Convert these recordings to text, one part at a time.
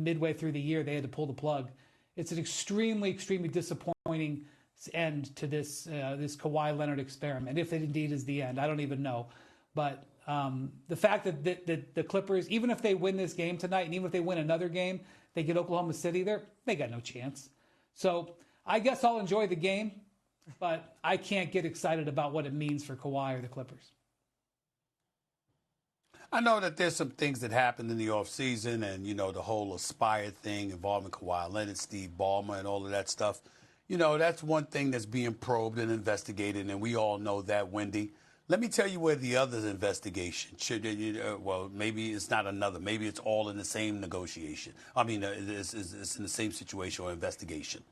midway through the year they had to pull the plug. It's an extremely, extremely disappointing end to this Kawhi Leonard experiment, if it indeed is the end. I don't even know. But the fact that the Clippers, even if they win this game tonight, and even if they win another game, they get Oklahoma City there, they got no chance. So I guess I'll enjoy the game, but I can't get excited about what it means for Kawhi or the Clippers. I know that there's some things that happened in the offseason and, the whole Aspire thing involving Kawhi Leonard, Steve Ballmer, and all of that stuff. That's one thing that's being probed and investigated, and we all know that, Wendy. Let me tell you where the other investigation should, well, maybe it's not another. Maybe it's all in the same negotiation. I mean, it's in the same situation or investigation.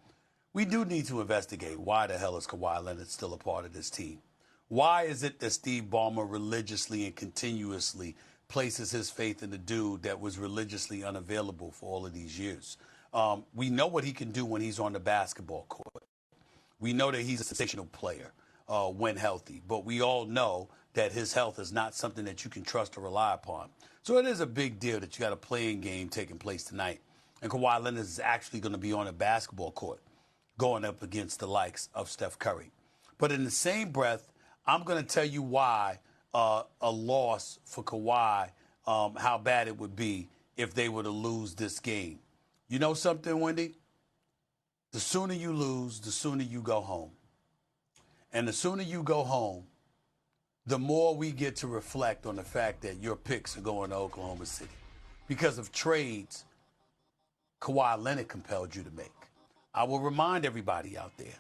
We do need to investigate why the hell is Kawhi Leonard still a part of this team? Why is it that Steve Ballmer religiously and continuously places his faith in the dude that was religiously unavailable for all of these years? We know what he can do when he's on the basketball court. We know that he's a sensational player when healthy, but we all know that his health is not something that you can trust or rely upon. So it is a big deal that you got a playing game taking place tonight. And Kawhi Leonard is actually going to be on a basketball court going up against the likes of Steph Curry. But in the same breath, I'm going to tell you why a loss for Kawhi, how bad it would be if they were to lose this game. You know something, Wendy? The sooner you lose, the sooner you go home. And the sooner you go home, the more we get to reflect on the fact that your picks are going to Oklahoma City. Because of trades Kawhi Leonard compelled you to make. I will remind everybody out there,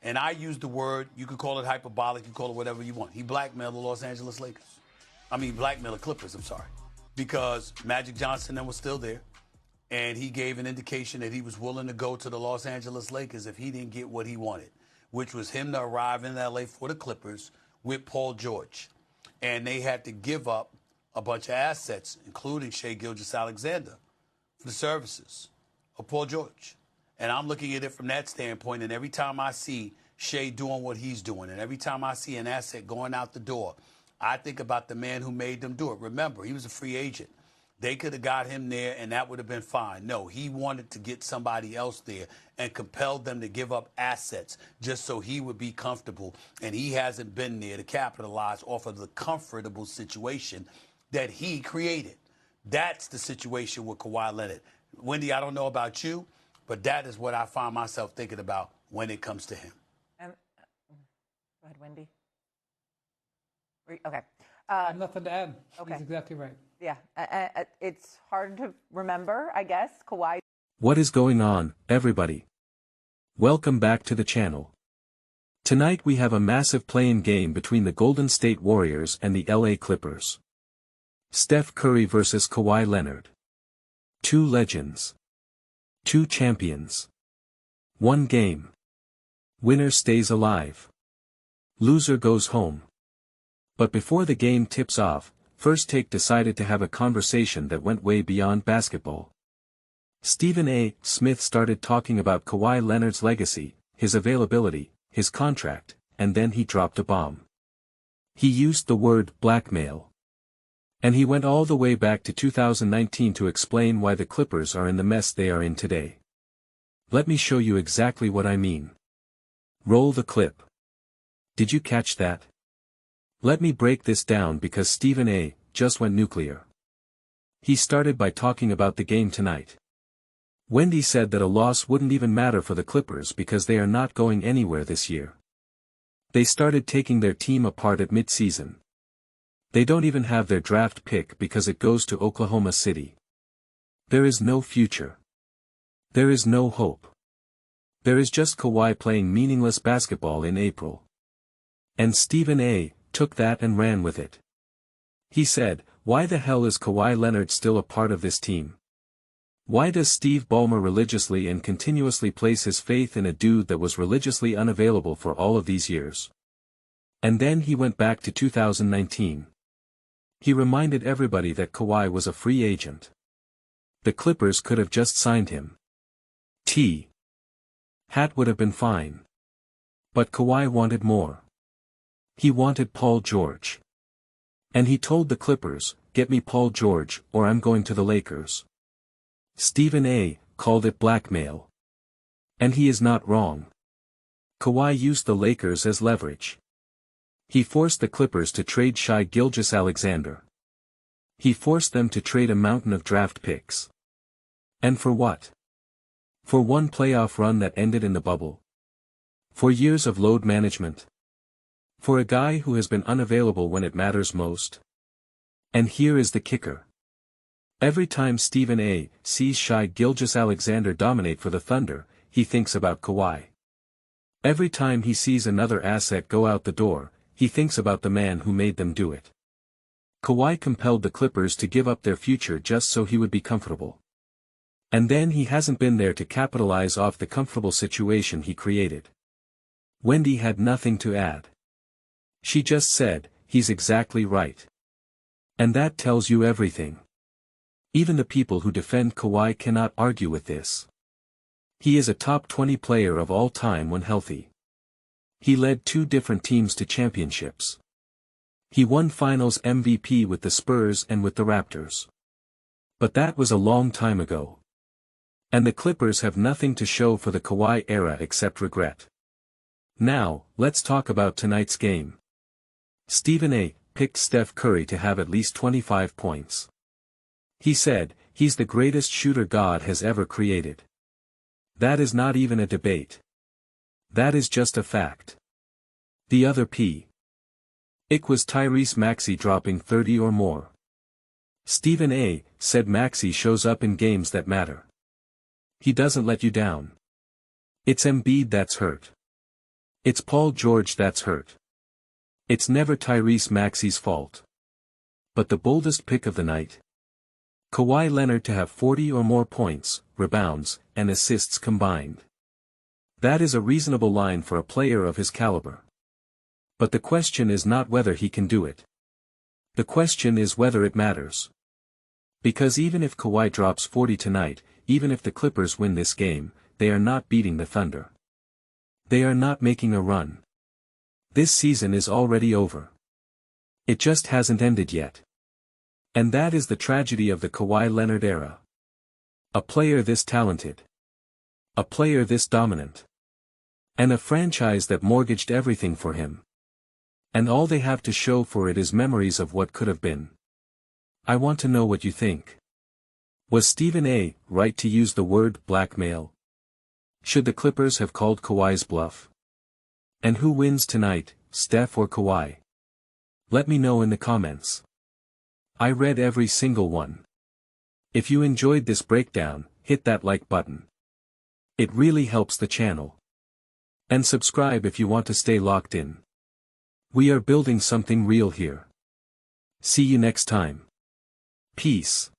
and I use the word, you could call it hyperbolic, you call it whatever you want. He blackmailed the Los Angeles Lakers. Blackmailed the Clippers, because Magic Johnson then was still there, and he gave an indication that he was willing to go to the Los Angeles Lakers if he didn't get what he wanted, which was him to arrive in L.A. for the Clippers with Paul George. And they had to give up a bunch of assets, including Shai Gilgeous-Alexander, for the services of Paul George. And I'm looking at it from that standpoint, and every time I see Shai doing what he's doing, and every time I see an asset going out the door, I think about the man who made them do it. Remember, he was a free agent. They could have got him there, and that would have been fine. No, he wanted to get somebody else there and compelled them to give up assets just so he would be comfortable, and he hasn't been there to capitalize off of the comfortable situation that he created. That's the situation with Kawhi Leonard. Wendy, I don't know about you, but that is what I find myself thinking about when it comes to him. Go ahead, Wendy. Okay. Nothing to add. Okay. He's exactly right. Yeah. It's hard to remember, I guess, Kawhi. What is going on, everybody? Welcome back to the channel. Tonight we have a massive play-in game between the Golden State Warriors and the LA Clippers. Steph Curry versus Kawhi Leonard. Two legends. Two champions. One game. Winner stays alive. Loser goes home. But before the game tips off, First Take decided to have a conversation that went way beyond basketball. Stephen A. Smith started talking about Kawhi Leonard's legacy, his availability, his contract, and then he dropped a bomb. He used the word blackmail. And he went all the way back to 2019 to explain why the Clippers are in the mess they are in today. Let me show you exactly what I mean. Roll the clip. Did you catch that? Let me break this down because Stephen A. just went nuclear. He started by talking about the game tonight. Wendy said that a loss wouldn't even matter for the Clippers because they are not going anywhere this year. They started taking their team apart at mid-season. They don't even have their draft pick because it goes to Oklahoma City. There is no future. There is no hope. There is just Kawhi playing meaningless basketball in April. And Stephen A. took that and ran with it. He said, why the hell is Kawhi Leonard still a part of this team? Why does Steve Ballmer religiously and continuously place his faith in a dude that was religiously unavailable for all of these years? And then he went back to 2019. He reminded everybody that Kawhi was a free agent. The Clippers could have just signed him. Hat would have been fine. But Kawhi wanted more. He wanted Paul George. And he told the Clippers, get me Paul George or I'm going to the Lakers. Stephen A. called it blackmail. And he is not wrong. Kawhi used the Lakers as leverage. He forced the Clippers to trade Shai Gilgeous-Alexander. He forced them to trade a mountain of draft picks. And for what? For one playoff run that ended in the bubble. For years of load management. For a guy who has been unavailable when it matters most. And here is the kicker. Every time Stephen A. sees Shai Gilgeous-Alexander dominate for the Thunder, he thinks about Kawhi. Every time he sees another asset go out the door, he thinks about the man who made them do it. Kawhi compelled the Clippers to give up their future just so he would be comfortable. And then he hasn't been there to capitalize off the comfortable situation he created. Wendy had nothing to add. She just said, "He's exactly right." And that tells you everything. Even the people who defend Kawhi cannot argue with this. He is a top 20 player of all time when healthy. He led 2 different teams to championships. He won Finals MVP with the Spurs and with the Raptors. But that was a long time ago. And the Clippers have nothing to show for the Kawhi era except regret. Now, let's talk about tonight's game. Stephen A. picked Steph Curry to have at least 25 points. He said, "He's the greatest shooter God has ever created." That is not even a debate. That is just a fact. The other P. It was Tyrese Maxey dropping 30 or more. Stephen A. said Maxey shows up in games that matter. He doesn't let you down. It's Embiid that's hurt. It's Paul George that's hurt. It's never Tyrese Maxey's fault. But the boldest pick of the night? Kawhi Leonard to have 40 or more points, rebounds, and assists combined. That is a reasonable line for a player of his caliber. But the question is not whether he can do it. The question is whether it matters. Because even if Kawhi drops 40 tonight, even if the Clippers win this game, they are not beating the Thunder. They are not making a run. This season is already over. It just hasn't ended yet. And that is the tragedy of the Kawhi Leonard era. A player this talented. A player this dominant. And a franchise that mortgaged everything for him. And all they have to show for it is memories of what could have been. I want to know what you think. Was Stephen A. right to use the word blackmail? Should the Clippers have called Kawhi's bluff? And who wins tonight, Steph or Kawhi? Let me know in the comments. I read every single one. If you enjoyed this breakdown, hit that like button. It really helps the channel. And subscribe if you want to stay locked in. We are building something real here. See you next time. Peace.